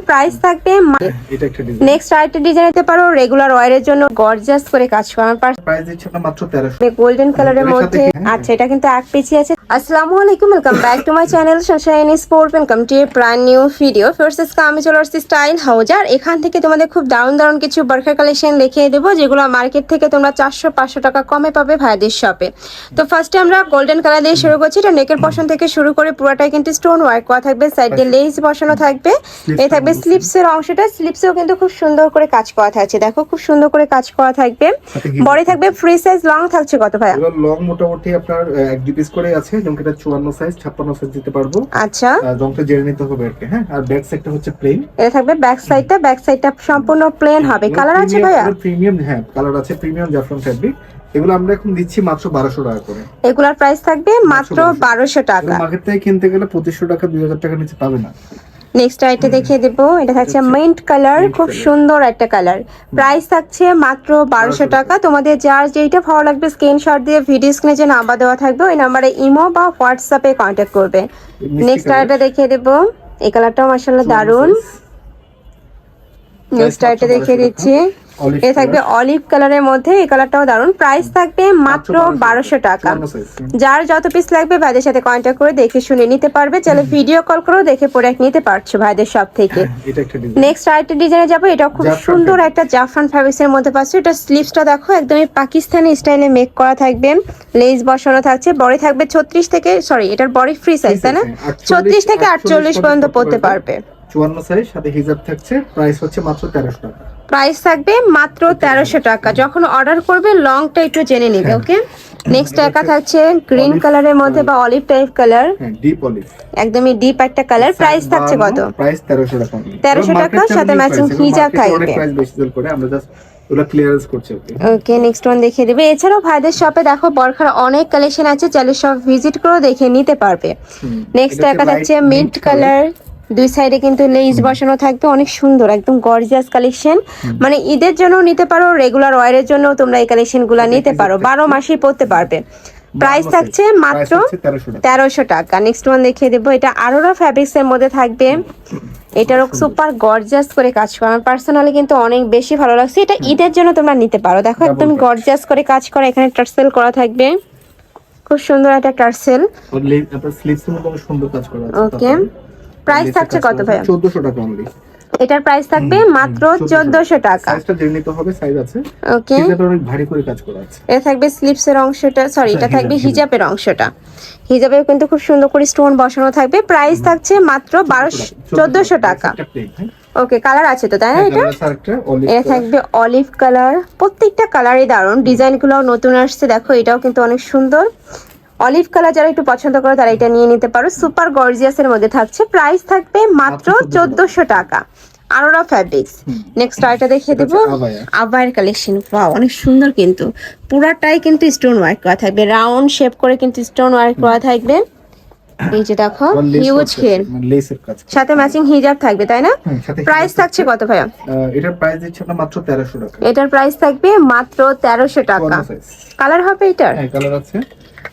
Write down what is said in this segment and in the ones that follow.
Price থাকবে এটা একটা ডিজাইন। নেক্সট আরেকটা ডিজাইন নিতে পারো রেগুলার ওয়্যারের জন্য গর্জিয়াস করে কাজ করা। প্রাইস দিচ্ছি আমরা মাত্র 1300। গোল্ডেন কালারের মধ্যে। আচ্ছা, এটা কিন্তু এক পিছি আছে। আসসালামু আলাইকুম, welcome back to my channel Sunshine sport. Welcome to A brand new video. First আমি চলে আসছি স্টাইল হাউজ, আর এখান থেকে তোমাদের খুব দারুণ কিছু বার্কার কালেকশন দেখিয়ে দেবো, যেগুলো মার্কেট থেকে তোমরা 400-500 টাকা কমে পাবে ভাইদের শপে। তো ফার্স্টে আমরা গোল্ডেন কালার দিয়ে শুরু করছি। এটা নেকের পশন থেকে শুরু করে পুরোটাই কিন্তু স্টোন ওয়ার্ক করা থাকবে, সাইডে লেস বসানো থাকবে। এই থাকবে স্লিপসের অংশটা, স্লিপসেও কিন্তু খুব সুন্দর করে কাজ করা থাকছে, দেখো খুব সুন্দর করে কাজ করা থাকবে। বডি থাকবে ফ্রি সাইজ। লং থাকছে কত ভাইয়া? লং মোটামুটি আপনার 1 পিস করে আছে, যেমন এটা 54 সাইজ 56 সাইজ দিতে পারবো। আচ্ছা, লংটা জেনে নিতে হবে আর কি। হ্যাঁ, আর ব্যাক সাইডটা হচ্ছে প্লেন। এটা থাকবে ব্যাক সাইডটা সম্পূর্ণ প্লেন হবে। কালার আছে ভাইয়া? প্রিমিয়াম, হ্যাঁ কালার আছে, প্রিমিয়াম জাফরান ফ্যাব্রিক। এগুলো আমরা এখন দিচ্ছি মাত্র 1200 টাকা করে। এগুলার প্রাইস থাকবে মাত্র 1200 টাকা। মার্কেট থেকে কিনতে গেলে 2500 টাকা 2000 টাকা নিচে পাবে না। নেক্সট আইটা দেখিয়ে দেবো। এটা থাকছে মিন্ট কালার, খুব সুন্দর একটা কালার। প্রাইস থাকছে মাত্র 1200 টাকা। তোমাদের যার যেটা ভালো লাগবে স্ক্রিনশট দিয়ে ভিডিও স্ক্রিনে যে নাম্বার দেওয়া থাকবে ওই নাম্বারে ইমো বা হোয়াটসঅ্যাপে কন্ট্যাক্ট করবে। নেক্সট আইটা দেখিয়ে দেবো। এই কালারটাও মাশাআল্লাহ দারুন। নেক্সট আইটা দেখিয়ে দিচ্ছি। এটা থাকবে অলিভ কালারের মধ্যে, এই কালারটাও দারুন। প্রাইস থাকবে মাত্র 1200 টাকা। যার যত পিস লাগবে ভাইদের সাথে কন্ট্যাক্ট করে দেখে শুনে নিতে পারবে। চলে ভিডিও কল করেও দেখে প্রোডাক্ট নিতে পারছো ভাইদের সব থেকে। নেক্সট আরেকটা ডিজাইনে যাবো। এটা খুব সুন্দর একটা জাফরান ফ্যাব্রিক্স এর মধ্যে পাচ্ছ। এটা স্লিভসটা দেখো একদমই পাকিস্তানি স্টাইলে মেক করা থাকবে, লেস বসানো থাকছে। বডি থাকবে 36 থেকে, সরি এটার বডি ফ্রি সাইজ তাই না, 36 থেকে 48 পর্যন্ত পড়তে পারবে। 54 সাইজ সাথে হিজাব থাকছে। প্রাইস হচ্ছে মাত্র 1300 টাকা। প্রাইস থাকবে মাত্র 1300 টাকা। যখন অর্ডার করবে লংটা একটু জেনে নেবে, ওকে। নেক্সট একা থাকছে গ্রিন কালারের মধ্যে বা olive type colour, deep olive, একদমই ডিপ একটা কালার। প্রাইস থাকছে কত? প্রাইস 1300 টাকা। 1300 টাকা, সাথে ম্যাচিং হিজাব থাকবে। প্রাইস বেশি সেল করে, আমরা জাস্ট ওটা ক্লিয়ারেন্স করছি। ওকে, নেক্সট ওয়ান দেখিয়ে দিবে। এছাড়াও ভাইদের শপে দেখো বরখার অনেক কালেকশন আছে, চাইলে সব ভিজিট করে দেখে নিতে পারবে। নেক্সট একা থাকছে মিন্ট কালার, দুই সাইডে কিন্তু লেস বসানো থাকবে, অনেক সুন্দর একদম গর্জিয়াস কালেকশন। মানে ঈদের জন্য নিতে পারো, রেগুলার ওয়্যারের জন্য তোমরা এই কালেকশন গুলা নিতে পারো, 12 মাসই পরতে পারবে। প্রাইস থাকছে মাত্র 1300 টাকা। নেক্সট ওয়ান দেখিয়ে দেবো। এটা আরোরা ফ্যাব্রিক্স এর মধ্যে থাকবে। এটারও সুপার গর্জিয়াস করে কাজ করা, আমার পার্সোনালি কিন্তু অনেক বেশি ভালো লাগছে। এটা ঈদের জন্য তোমরা নিতে পারো। দেখো একদম গর্জিয়াস করে কাজ করা, এখানে টার্সেল করা থাকবে, খুব সুন্দর একটা টার্সেল। ওকে, প্রাইস থাকছে কত ভাইয়া? 1400 টাকা অনলি। এটার প্রাইস থাকবে মাত্র 1400 টাকা। সাইজটা জেনে নিতে হবে, সাইজ আছে। ওকে, এটা অনেক ভারী করে কাজ করা আছে। এটা থাকবে স্লিপসের অংশটা, সরি এটা থাকবে হিজাবের অংশটা। হিজাবেও কিন্তু খুব সুন্দর করে স্টোন বসানো থাকবে। প্রাইস থাকছে মাত্র 1400 টাকা। ওকে, কালার আছে তো তাই না? এটা থাকবে অলিভ কালার। প্রত্যেকটা কালারই দারুণ, ডিজাইনগুলো নতুন আসছে দেখো। এটাও কিন্তু অনেক সুন্দর অলিভ কালার, যারা একটু পছন্দ করো তারা এটা নিয়ে নিতে পারো। সুপার গর্জিয়াস এর মধ্যে থাকছে। প্রাইস থাকবে মাত্র 1400 টাকা। আরোরা ফ্যাব্রিক্স। নেক্সট আইটা দেখিয়ে দেবো। আবায়ের কালেকশন, ওয়াও অনেক সুন্দর, কিন্তু পুরাটাই কিন্তু স্টোন ওয়ার্ক করা থাকবে, রাউন্ড শেপ করে কিন্তু স্টোন ওয়ার্ক করা থাকবে। এই যে দেখো হিউজ ঘের, সাথে ম্যাচিং হিজাব থাকবে তাই না? প্রাইস থাকছে কত ভাইয়া? এটার প্রাইস দিচ্ছি আমরা মাত্র 1300 টাকা। এটার প্রাইস থাকবে মাত্র 1300 টাকা। কালার হবে এটার? হ্যাঁ, কালার আছে।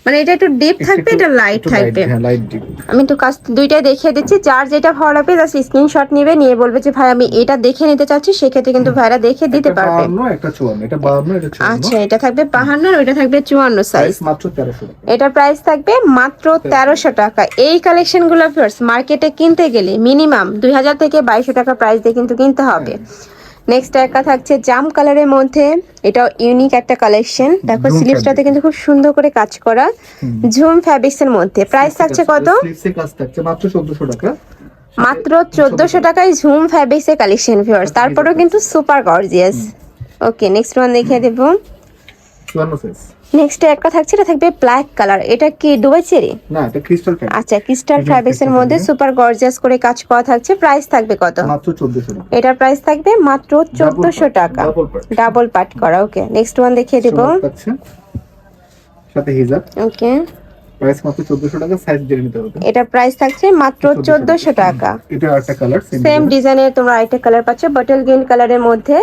মানে এটা একটু ডিপ থাকবে, এটা লাইট থাকবে। আমি একটু কাজ দুইটাই দেখিয়ে দিচ্ছি। যার যেটা ভালো লাগবে জাস্ট স্ক্রিনশট নিবে, নিয়ে বলবে যে ভাই আমি এটা দেখে নিতে চাচ্ছি, সেক্ষেত্রে কিন্তু ভাইরা দেখে দিতে পারবে। আচ্ছা, এটা থাকবে 52 আর ওইটা থাকবে 54 সাইজ। মাত্র 1300 টাকা। এটা প্রাইস থাকবে মাত্র 1300 টাকা। এই কালেকশনগুলো ফিয়ার্স মার্কেটে কিনতে গেলে মিনিমাম 2000 থেকে 2200 টাকা প্রাইস দিয়ে কিন্তু কিনতে হবে। নেক্সট একটা থাকছে জাম কালারের মধ্যে, এটাও ইউনিক একটা কালেকশন। দেখো স্লিভসটাতে কিন্তু খুব সুন্দর করে কাজ করা, ঝুম ফ্যাব্রিক্স এর মধ্যে। প্রাইস থাকছে কত? স্লিভসে কাজ থাকছে মাত্র 1400 টাকা। মাত্র 1400 টাকায় ঝুম ফ্যাব্রিক্স এর কালেকশন ভিউয়ার্স, তারপরেও কিন্তু সুপার গর্জিয়াস। ওকে, নেক্সট ওয়ান দেখিয়ে দেব। 54 সাইজ। নেক্সট একটা থাকছে, এটা থাকবে ব্ল্যাক কালার। এটা কি দুবাই চেরি? না, এটা ক্রিস্টাল ফ্যাব্রিক। আচ্ছা, ক্রিস্টাল ফ্যাব্রিক্স এর মধ্যে সুপার গর্জিয়াস করে কাজ করা থাকছে। প্রাইস থাকবে কত? মাত্র 1400 টাকা। এটার প্রাইস থাকবে মাত্র 1400 টাকা, ডাবল পার্ট করা। ওকে, নেক্সট ওয়ান দেখিয়ে দেব। সাথে হিজাব। ওকে, প্রাইস মাত্র 1400 টাকা। সাইজ জেনে নিতে হবে। এটার প্রাইস থাকছে মাত্র 1400 টাকা। এটা আরেকটা কালার, সেম ডিজাইনের তোমরা আরেকটা কালার পাচ্ছ বটল গ্রিন কালারের মধ্যে।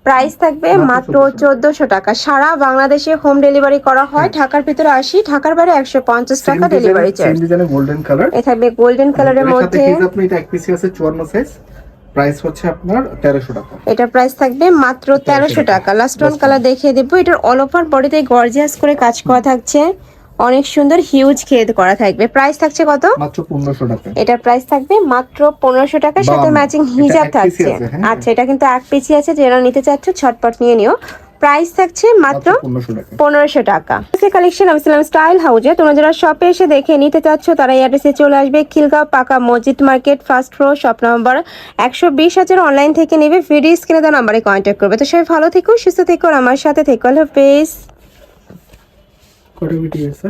প্রাইস থাকবে মাত্র 1400 টাকা। সারা বাংলাদেশে হোম ডেলিভারি করা হয়। ঢাকার ভিতরে 80, ঢাকার বাইরে 150 টাকা ডেলিভারি চার্জ। সেম ডিজাইনের গোল্ডেন কালার। এটা থাকবে গোল্ডেন কালারের মধ্যে। আপনি এটা এক পিস আছে 54 সাইজ। প্রাইস হচ্ছে আপনার 1300 টাকা। এটা প্রাইস থাকবে মাত্র 1300 টাকা। লাস্ট ওয়ান Last কালার দেখিয়ে দেবো। এটার অল ওভার বডিতে গর্জিয়াস করে কাজ করা থাকছে, অনেক সুন্দর হিউজ খেদ করা থাকবে। প্রাইস থাকছে কত? মাত্র 1500 টাকা। এটার প্রাইস থাকবে মাত্র 1500 টাকা, সাথে ম্যাচিং হিজাব এটা এক piece-ই থাকছে। আছে, হ্যাঁ। আচ্ছা, এটা কিন্তু এক পিসি আছে, যারা নিতে চাচ্ছ ছটপট নিয়ে নিও। প্রাইস থাকছে মাত্র 1500 টাকা। 1500 টাকা। কালেকশন আমি ছিলাম স্টাইল হাউজে। তোমরা যারা শপে এসে দেখে নিতে চাচ্ছ তারা এই অ্যাড্রেসে চলে আসবে, খিলগাঁও পাকা মসজিদ market, first floor, shop number 120। Online থেকে নেবে, ভিডিও স্ক্রিনে দেওয়া নাম্বারে কন্ট্যাক্ট করবে। তো সবাই ভালো থেকো, সুস্থ থেকো, আর আমার সাথে থেকো। আল্লাহ হাফেজ। কটা ভিডিও আছে?